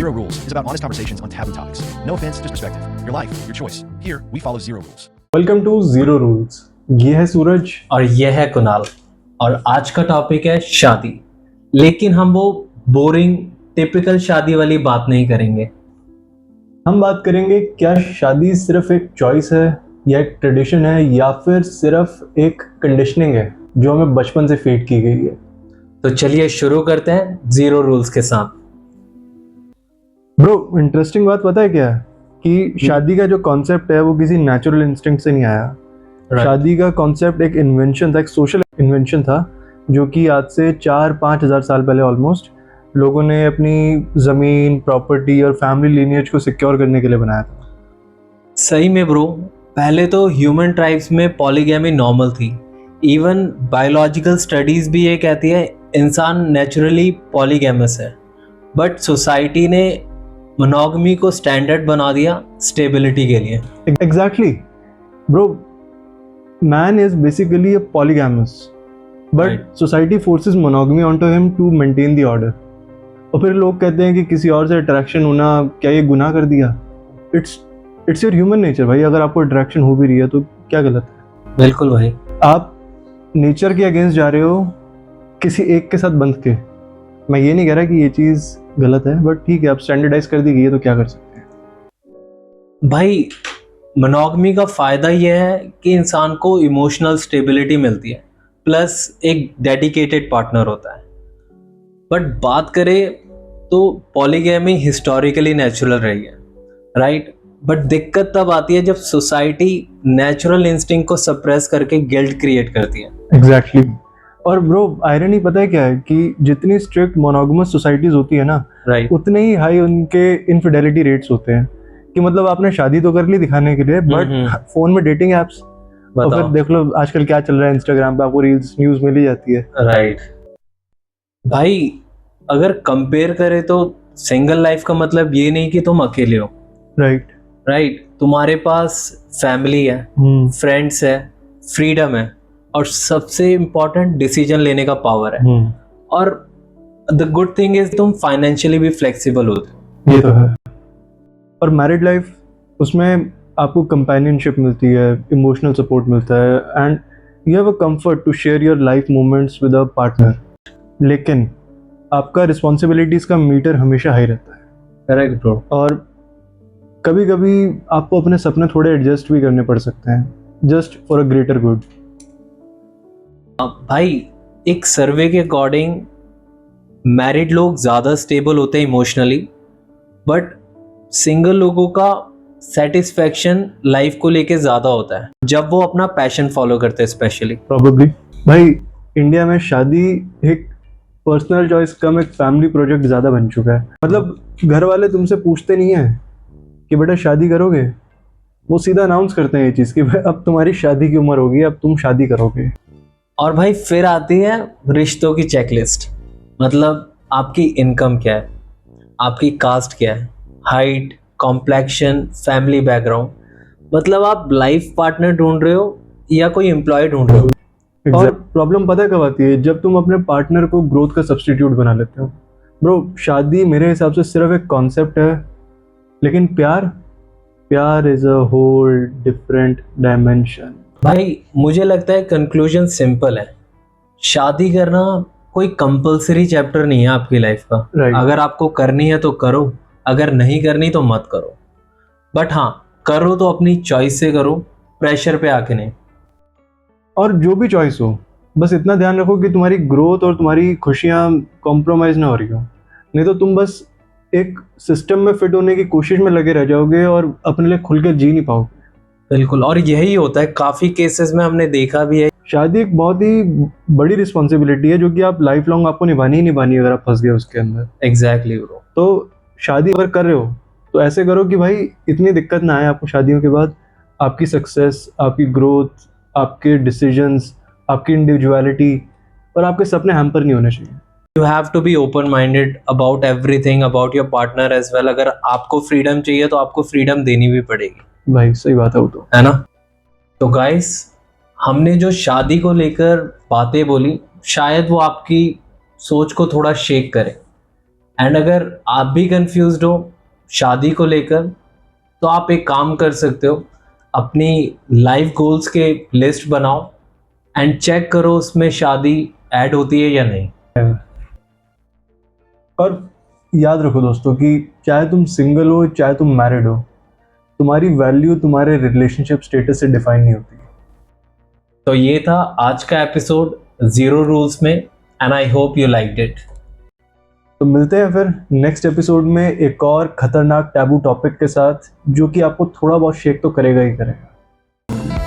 Zero Rules is about honest conversations on taboo topics. No offense, just perspective. Your life, your choice. Here, we follow zero rules. Welcome to zero rules. ये है सूरज और यह है कुणाल और आज का topic है शादी। लेकिन हम वो बोरिंग टिपिकल शादी वाली बात नहीं करेंगे। हम बात करेंगे क्या शादी सिर्फ एक चॉइस है या एक ट्रेडिशन है या फिर सिर्फ एक कंडीशनिंग है जो हमें बचपन से फीड की गई है। तो चलिए शुरू करते हैं जीरो रूल्स के साथ। ब्रो, इंटरेस्टिंग बात पता है क्या है कि शादी का जो कॉन्सेप्ट है वो किसी नेचुरल इंस्टिंक्ट से नहीं आया। शादी का कॉन्सेप्ट एक इन्वेंशन था, एक सोशल इन्वेंशन था जो कि आज से 4-5 हज़ार साल पहले ऑलमोस्ट लोगों ने अपनी ज़मीन, प्रॉपर्टी और फैमिली लीनिएज को सिक्योर करने के लिए बनाया था। सही में ब्रो, पहले तो ह्यूमन ट्राइब्स में पॉलीगैमी नॉर्मल थी। इवन बायोलॉजिकल स्टडीज भी ये कहती है इंसान नेचुरली पॉलीगैमस है, बट सोसाइटी ने मोनोगमी को स्टैंडर्ड बना दिया स्टेबिलिटी के लिए। Exactly bro, man is basically a polygamous but society forces monogamy onto him to maintain the order. और फिर लोग कहते हैं कि किसी और से अट्रैक्शन होना क्या ये गुनाह कर दिया? इट्स योर ह्यूमन नेचर भाई। अगर आपको अट्रैक्शन हो भी रही है तो क्या गलत है? बिल्कुल भाई, आप नेचर के अगेंस्ट जा रहे हो किसी एक के साथ बंध के। मैं ये नहीं कह रहा कि ये चीज़ गलत है, बट ठीक है, आप स्टैंडर्डाइज कर दी गई है तो क्या कर सकते हैं भाई। मोनोगमी का फायदा यह है कि इंसान को इमोशनल स्टेबिलिटी मिलती है, प्लस एक डेडिकेटेड पार्टनर होता है। बट बात करें तो पॉलीगैमी हिस्टोरिकली नेचुरल रही है, राइट? बट दिक्कत तब आती है जब सोसाइटी नेचुरल इंस्टिंक्ट को सप्रेस करके गिल्ट क्रिएट करती है। एग्जैक्टली। और ब्रो, आयरनी पता है क्या है कि जितनी स्ट्रिक्ट मोनोगमस सोसाइटीज होती है ना, राइट, उतने ही हाई उनके इनफिडेलिटी रेट्स होते हैं। कि मतलब आपने शादी तो कर ली दिखाने के लिए, बट फोन में डेटिंग एप्स, और फिर देख लो आजकल क्या चल रहा है इंस्टाग्राम पे, आपको रील्स न्यूज मिल ही जाती है। राइट भाई, अगर कंपेयर करें तो सिंगल लाइफ का मतलब ये नहीं कि तुम अकेले हो। राइट, तुम्हारे पास फैमिली है, फ्रेंड्स है, फ्रीडम है, और सबसे इम्पोर्टेंट डिसीजन लेने का पावर है। और द गुड थिंग इज तुम फाइनेंशियली भी फ्लेक्सिबल होते हो। ये तो है। और मैरिड लाइफ, उसमें आपको कंपेनियनशिप मिलती है, इमोशनल सपोर्ट मिलता है, and you have a comfort to share your life moments with a partner. लेकिन आपका रिस्पॉन्सिबिलिटीज का मीटर हमेशा हाई रहता है। Correct bro. और कभी कभी आपको अपने सपने थोड़े एडजस्ट भी करने पड़ सकते हैं, just for a greater good. भाई, एक सर्वे के अकॉर्डिंग मैरिड लोग ज़्यादा स्टेबल होते हैं इमोशनली, बट सिंगल लोगों का सेटिस्फैक्शन लाइफ को लेके ज़्यादा होता है जब वो अपना पैशन फॉलो करते हैं। स्पेशली प्रॉबेबली भाई, इंडिया में शादी एक पर्सनल चॉइस कम एक फैमिली प्रोजेक्ट ज़्यादा बन चुका है। मतलब घर वाले तुमसे पूछते नहीं है कि बेटा शादी करोगे, वो सीधा अनाउंस करते हैं ये चीज़ कि भाई अब तुम्हारी शादी की उम्र होगी, अब तुम शादी करोगे। और भाई फिर आती है रिश्तों की चेकलिस्ट। मतलब आपकी इनकम क्या है, आपकी कास्ट क्या है, हाइट, कॉम्प्लेक्शन, फैमिली बैकग्राउंड। मतलब आप लाइफ पार्टनर ढूंढ रहे हो या कोई एम्प्लॉय ढूंढ रहे हो। और प्रॉब्लम पता है कब आती है? जब तुम अपने पार्टनर को ग्रोथ का सब्स्टिट्यूट बना लेते हो। ब्रो, शादी मेरे हिसाब से सिर्फ एक कॉन्सेप्ट है, लेकिन प्यार is a whole different dimension. भाई मुझे लगता है कंक्लूजन सिंपल है, शादी करना कोई कंपलसरी चैप्टर नहीं है आपकी लाइफ का। अगर आपको करनी है तो करो, अगर नहीं करनी तो मत करो। बट हाँ, करो तो अपनी चॉइस से करो, प्रेशर पे आके नहीं। और जो भी चॉइस हो, बस इतना ध्यान रखो कि तुम्हारी ग्रोथ और तुम्हारी खुशियाँ कॉम्प्रोमाइज़ ना हो रही हो, नहीं तो तुम बस एक सिस्टम में फिट होने की कोशिश में लगे रह जाओगे और अपने लिए खुल के जी नहीं पाओगे। बिल्कुल, और यही होता है काफ़ी केसेस में, हमने देखा भी है। शादी एक बहुत ही बड़ी रिस्पॉन्सिबिलिटी है जो कि आप लाइफ लॉन्ग आपको निभानी ही निभानी अगर आप फंस गए उसके अंदर। Exactly bro. तो शादी अगर कर रहे हो तो ऐसे करो कि भाई इतनी दिक्कत ना आए आपको शादियों के बाद। आपकी सक्सेस, आपकी ग्रोथ, आपके डिसीजंस, आपकी इंडिविजुअलिटी और आपके सपने हैम्पर नहीं होने चाहिए। You have to be open minded about everything about your partner as well। अगर आपको फ्रीडम चाहिए तो आपको फ्रीडम देनी भी पड़ेगी। भाई सही बात है वो तो, है ना? तो गाइस, हमने जो शादी को लेकर बातें बोली, शायद वो आपकी सोच को थोड़ा शेक करे। एंड अगर आप भी कंफ्यूज्ड हो शादी को लेकर, तो आप एक काम कर सकते हो, अपनी लाइफ गोल्स के लिस्ट बनाओ एंड चेक करो उसमें शादी ऐड होती है या नहीं। और याद रखो दोस्तों कि चाहे तुम सिंगल हो चाहे तुम मैरिड हो, तुम्हारी वैल्यू तुम्हारे रिलेशनशिप स्टेटस से डिफाइन नहीं होती। तो ये था आज का एपिसोड 0 रूल्स में, and I hope you liked it. तो मिलते हैं फिर नेक्स्ट एपिसोड में एक और खतरनाक टैबू टॉपिक के साथ, जो कि आपको थोड़ा बहुत शेक तो करेगा ही करेगा।